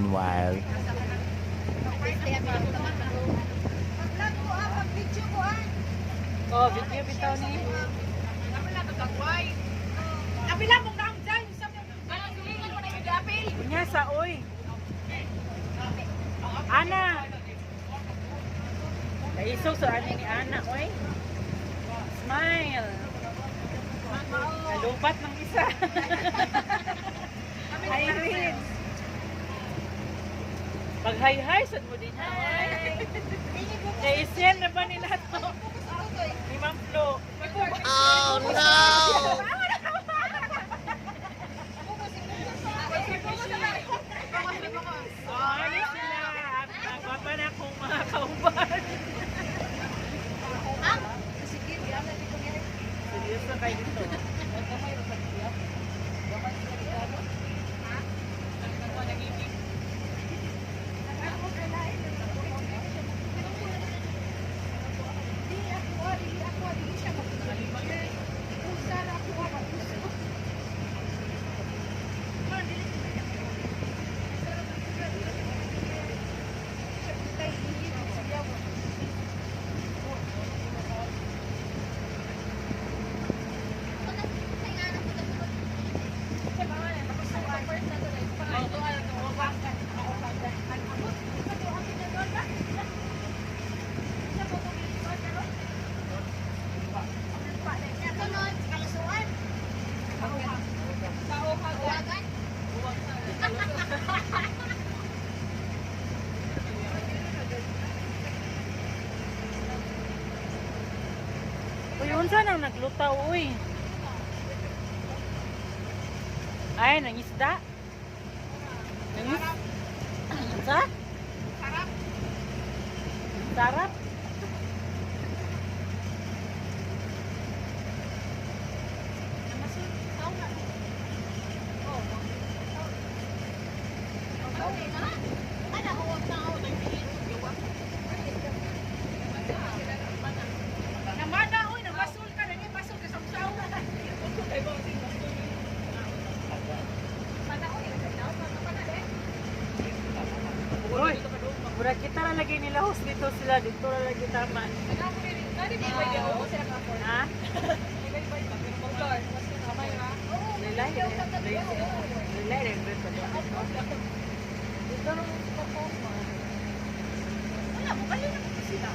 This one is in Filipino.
Meanwhile, Oh, video bitaw ni. Apila mong naam dyan. Anong tulingan mo na yung apil? Unya sa oy. Ana. Naisog sa ani ni Ana oy. Smile. Nalupat ng isa. Irene. Pag-hi-hi sad mo din na oy. Kay Isen na ba nila to? Ni Ma'am Flo. oh no! Ano sila? Nagpapa na akong mga kauban. Seryoso kayo dito. Uy, unsa nang naglutaw, uy? Ay, nangisda? Unsa? Sarap. Sarap? Namada, uy, namasul ka. Naging-masul ka sa usaw. Uy, mura kita na lagi nila host dito sila. Dito na lagi tama. Ha? Lilay, rin beto. Dito na Wala mo, kayo na sila.